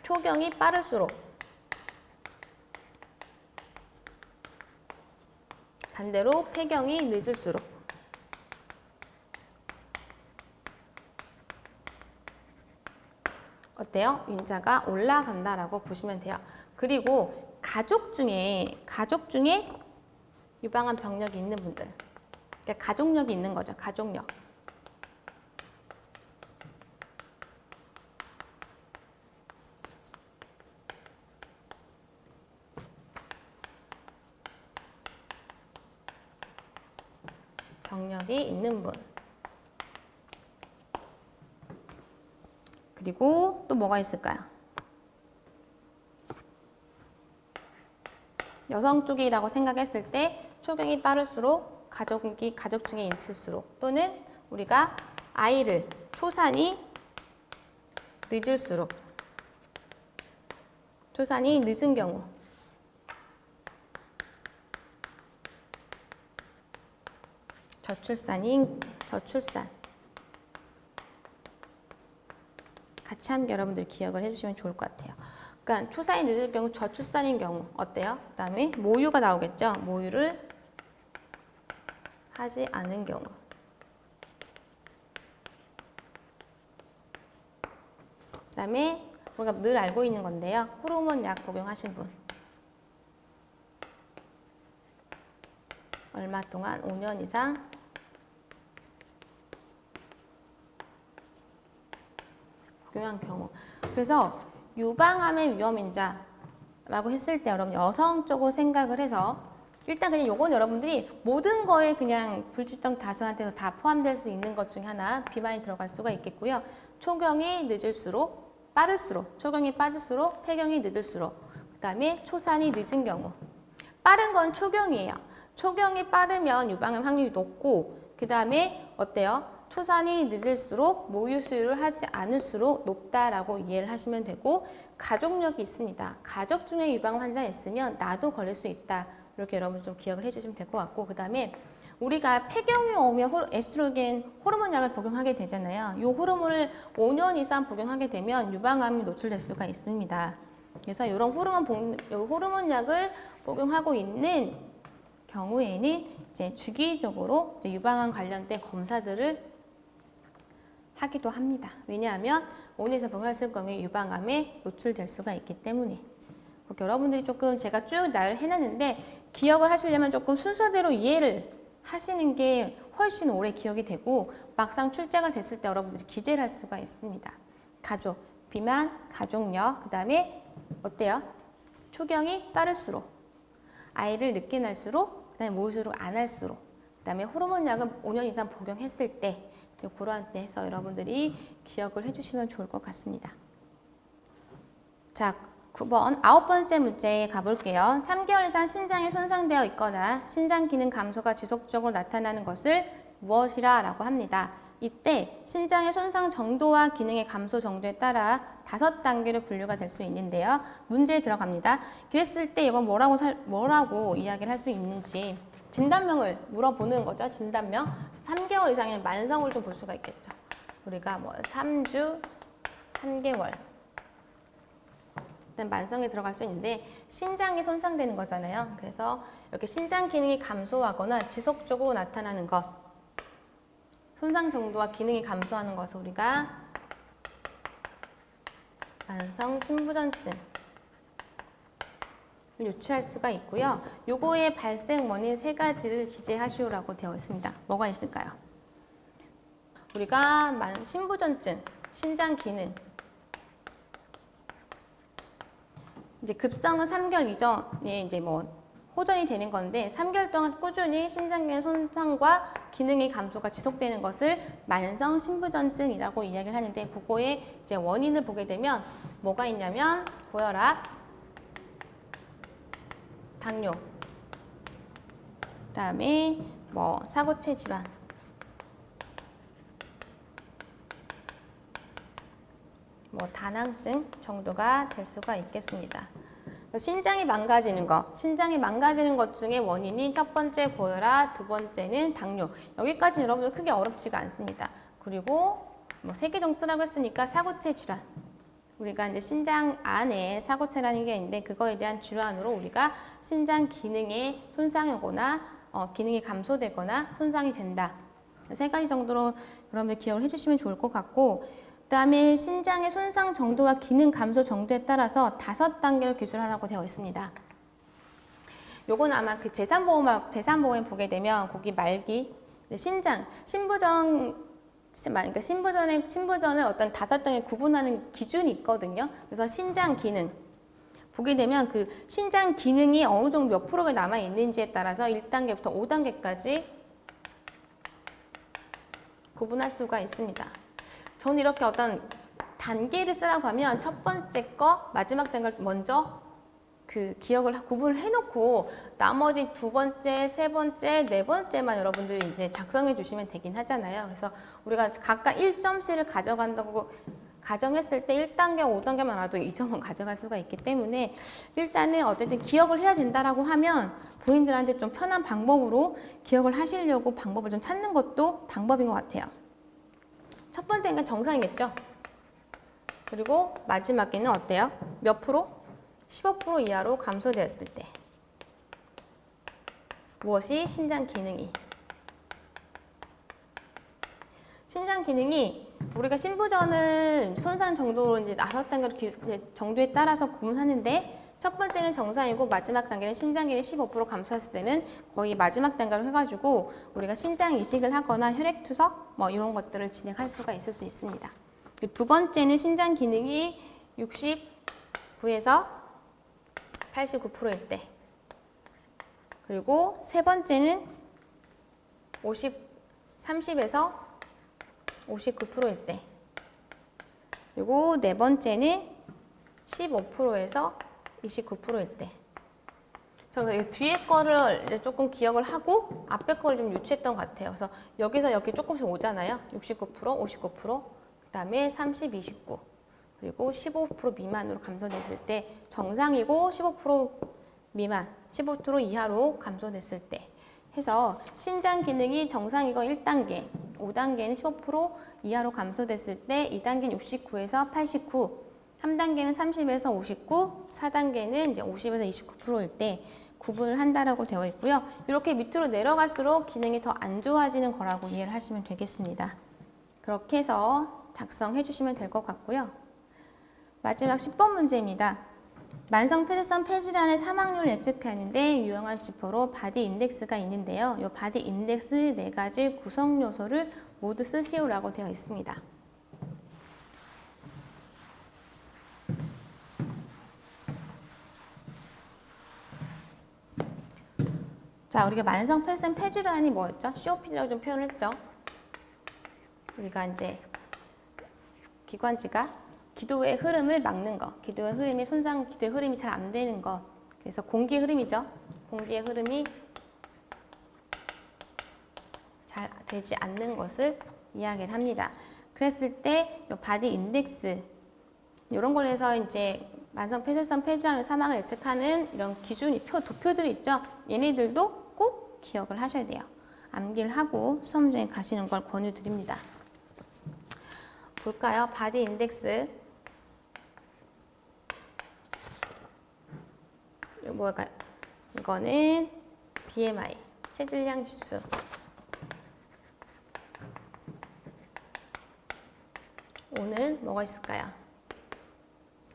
초경이 빠를수록 반대로 폐경이 늦을수록 어때요? 윈자가 올라간다라고 보시면 돼요. 그리고 가족 중에 유방암 병력이 있는 분들, 그러니까 가족력이 있는 거죠. 가족력. 병력이 있는 분. 그리고 또 뭐가 있을까요? 여성 쪽이라고 생각했을 때 초경이 빠를수록 가족 중에 있을수록 또는 우리가 아이를 초산이 늦을수록 초산이 늦은 경우 저출산 같이 함께 여러분들 기억을 해주시면 좋을 것 같아요. 그러니까 초산이 늦을 경우 저출산인 경우 어때요? 그 다음에 모유가 나오겠죠. 모유를 하지 않은 경우 그 다음에 우리가 늘 알고 있는 건데요. 호르몬 약 복용하신 분 얼마 동안 5년 이상 복용한 경우. 그래서 유방암의 위험인자라고 했을 때 여러분 여성 쪽으로 생각을 해서 일단 그냥 요건 여러분들이 모든 거에 그냥 불치성 다수한테서 다 포함될 수 있는 것 중에 하나 비만이 들어갈 수가 있겠고요. 초경이 늦을수록 빠를수록 초경이 빠질수록 폐경이 늦을수록 그 다음에 초산이 늦은 경우 빠른 건 초경이에요. 초경이 빠르면 유방암 확률이 높고 그 다음에 어때요? 초산이 늦을수록 모유 수유를 하지 않을수록 높다라고 이해를 하시면 되고 가족력이 있습니다. 가족 중에 유방암 환자가 있으면 나도 걸릴 수 있다. 이렇게 여러분 좀 기억을 해주시면 될 것 같고 그 다음에 우리가 폐경이 오면 에스트로겐 호르몬 약을 복용하게 되잖아요. 이 호르몬을 5년 이상 복용하게 되면 유방암이 노출될 수가 있습니다. 그래서 이런 호르몬 약을 복용하고 있는 경우에는 이제 주기적으로 이제 유방암 관련된 검사들을 하기도 합니다. 왜냐하면 5년 이상 복용했을 경우에 유방암에 노출될 수가 있기 때문에. 그렇게 여러분들이 조금 제가 쭉 나열을 해놨는데 기억을 하시려면 조금 순서대로 이해를 하시는 게 훨씬 오래 기억이 되고 막상 출제가 됐을 때 여러분들이 기재를 할 수가 있습니다. 가족, 비만, 가족력, 그 다음에 어때요? 초경이 빠를수록, 아이를 늦게 낳을수록, 그 다음에 모유수유를 안 할수록, 그 다음에 호르몬 약은 5년 이상 복용했을 때 그러한 때에서 여러분들이 기억을 해주시면 좋을 것 같습니다. 자, 9번 9번째 문제 가볼게요. 3개월 이상 신장이 손상되어 있거나 신장 기능 감소가 지속적으로 나타나는 것을 무엇이라 라고 합니다. 이때 신장의 손상 정도와 기능의 감소 정도에 따라 5단계로 분류가 될 수 있는데요. 문제에 들어갑니다. 그랬을 때 이건 뭐라고 이야기를 할 수 있는지 진단명을 물어보는 거죠. 진단명. 3개월 이상의 만성을 좀 볼 수가 있겠죠. 우리가 뭐 3주, 3개월 일단 만성에 들어갈 수 있는데 신장이 손상되는 거잖아요. 그래서 이렇게 신장 기능이 감소하거나 지속적으로 나타나는 것, 손상 정도와 기능이 감소하는 것을 우리가 만성 신부전증 유추할 수가 있고요. 요거의 발생 원인 세 가지를 기재하시오라고 되어 있습니다. 뭐가 있을까요? 우리가 신부전증, 신장 기능. 이제 급성은 3개월 이전에 이제 뭐 호전이 되는 건데 3개월 동안 꾸준히 신장 기능 손상과 기능의 감소가 지속되는 것을 만성 신부전증이라고 이야기를 하는데 그거의 이제 원인을 보게 되면 뭐가 있냐면 고혈압, 당뇨, 그다음에 뭐 사고체 질환, 뭐 다낭증 정도가 될 수가 있겠습니다. 신장이 망가지는 것 중에 원인이 첫 번째 고혈압, 두 번째는 당뇨. 여기까지는 여러분들 크게 어렵지가 않습니다. 그리고 뭐 세 개 정도 쓰라고 했으니까 사고체 질환. 우리가 이제 신장 안에 사고체라는 게 있는데 그거에 대한 질환으로 우리가 신장 기능에 손상이 오거나 기능이 감소되거나 손상이 된다. 세 가지 정도로 여러분들 기억을 해주시면 좋을 것 같고 그다음에 신장의 손상 정도와 기능 감소 정도에 따라서 5단계로 기술하라고 되어 있습니다. 요건 아마 그 재산보험 보게 되면 거기 말기 그러니까 신부전을 어떤 5단계 구분하는 기준이 있거든요. 그래서 신장 기능 보게 되면 그 신장 기능이 어느 정도 몇 프로가 남아 있는지에 따라서 1단계부터 5단계까지 구분할 수가 있습니다. 저는 이렇게 어떤 단계를 쓰라고 하면 첫 번째 거, 마지막 단계를 먼저 그 기억을 구분을 해놓고 나머지 두 번째, 세 번째, 네 번째만 여러분들이 이제 작성해 주시면 되긴 하잖아요. 그래서 우리가 각각 1점씩을 가져간다고 가정했을 때 1단계, 5단계만 와도 2점은 가져갈 수가 있기 때문에 일단은 어쨌든 기억을 해야 된다라고 하면 본인들한테 좀 편한 방법으로 기억을 하시려고 방법을 좀 찾는 것도 방법인 것 같아요. 첫 번째는 정상이겠죠. 그리고 마지막에는 어때요? 몇 프로? 15% 이하로 감소되었을 때 무엇이 신장 기능이 우리가 신부전을 손상 정도로 이제 5단계 정도에 따라서 구분하는데 첫 번째는 정상이고 마지막 단계는 신장 기능이 15% 감소했을 때는 거의 마지막 단계로 해가지고 우리가 신장 이식을 하거나 혈액 투석 뭐 이런 것들을 진행할 수가 있을 수 있습니다. 두 번째는 신장 기능이 69에서 89%일 때 그리고 세 번째는 30에서 59%일 때 그리고 네 번째는 15%에서 29%일 때 저는 뒤에 거를 이제 조금 기억을 하고 앞에 거를 좀 유추했던 것 같아요. 그래서 여기서 여기 조금씩 오잖아요. 69%, 59%, 그 다음에 30, 29 그리고 15% 미만으로 감소됐을 때 정상이고 15% 미만, 15% 이하로 감소됐을 때 해서 신장 기능이 정상이고 1단계, 5단계는 15% 이하로 감소됐을 때 2단계는 69에서 89, 3단계는 30에서 59, 4단계는 이제 50에서 29%일 때 구분을 한다라고 되어 있고요. 이렇게 밑으로 내려갈수록 기능이 더 안 좋아지는 거라고 이해를 하시면 되겠습니다. 그렇게 해서 작성해 주시면 될 것 같고요. 마지막 10번 문제입니다. 만성 폐쇄성 폐질환의 사망률을 예측하는데 유용한 지표로 바디 인덱스가 있는데요. 이 바디 인덱스 4가지 구성 요소를 모두 쓰시오라고 되어 있습니다. 자, 우리가 만성 폐쇄성 폐질환이 뭐였죠? COPD라고 좀 표현을 했죠. 우리가 이제 기관지가 기도의 흐름을 막는 것, 기도의 흐름이 기도의 흐름이 잘 안 되는 것. 그래서 공기의 흐름이죠. 공기의 흐름이 잘 되지 않는 것을 이야기를 합니다. 그랬을 때 이 바디 인덱스 이런 걸로 해서 이제 만성 폐쇄성 폐질환의 사망을 예측하는 이런 기준이 도표들이 있죠. 얘네들도 꼭 기억을 하셔야 돼요. 암기를 하고 수업 문제에 가시는 걸 권유드립니다. 볼까요? 바디 인덱스. 뭐가 이거는 BMI 체질량 지수. 오는 뭐가 있을까요?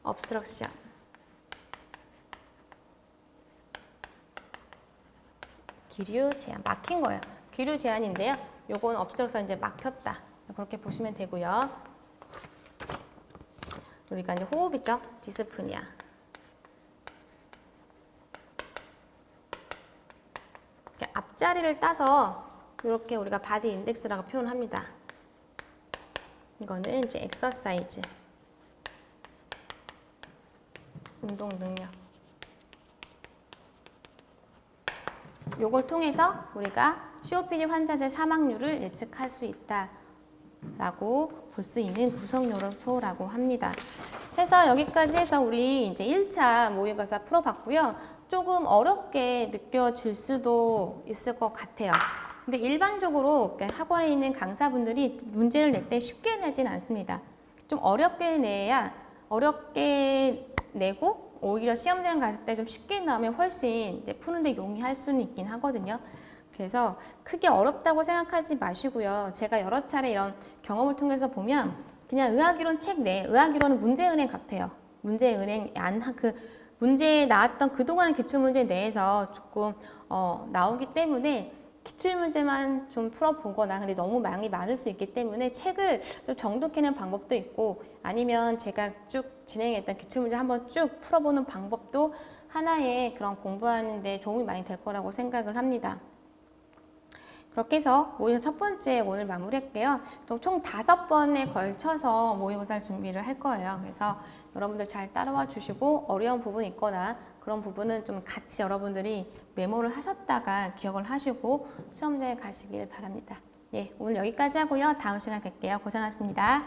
obstruction. 기류 제한, 막힌 거예요. 기류 제한인데요. 요건 obstruction 이제 막혔다. 그렇게 보시면 되고요. 우리가 이제 호흡이죠. 디스프니아. 앞자리를 따서 이렇게 우리가 바디 인덱스라고 표현합니다. 이거는 이제 엑서사이즈. 운동 능력. 요걸 통해서 우리가 COPD 환자들 사망률을 예측할 수 있다라고 볼 수 있는 구성 요소라고 합니다. 해서 여기까지 해서 우리 이제 1차 모의고사 풀어봤고요. 조금 어렵게 느껴질 수도 있을 것 같아요. 근데 일반적으로 학원에 있는 강사분들이 문제를 낼 때 쉽게 내진 않습니다. 좀 어렵게 내고 오히려 시험장 갔을 때 좀 쉽게 나오면 훨씬 이제 푸는데 용이할 수는 있긴 하거든요. 그래서 크게 어렵다고 생각하지 마시고요. 제가 여러 차례 이런 경험을 통해서 보면 그냥 의학이론 책 내, 의학이론은 문제은행 같아요. 문제은행 문제에 나왔던 그동안의 기출문제 내에서 조금 나오기 때문에 기출문제만 좀 풀어보거나 근데 너무 양이 많을 수 있기 때문에 책을 좀 정독해내는 방법도 있고 아니면 제가 쭉 진행했던 기출문제 한번 쭉 풀어보는 방법도 하나의 그런 공부하는 데 도움이 많이 될 거라고 생각을 합니다. 그렇게 해서 모의고사 첫 번째 오늘 마무리할게요. 총 5번에 걸쳐서 모의고사를 준비를 할 거예요. 그래서 여러분들 잘 따라와 주시고 어려운 부분이 있거나 그런 부분은 좀 같이 여러분들이 메모를 하셨다가 기억을 하시고 시험장에 가시길 바랍니다. 예, 오늘 여기까지 하고요. 다음 시간에 뵐게요. 고생하셨습니다.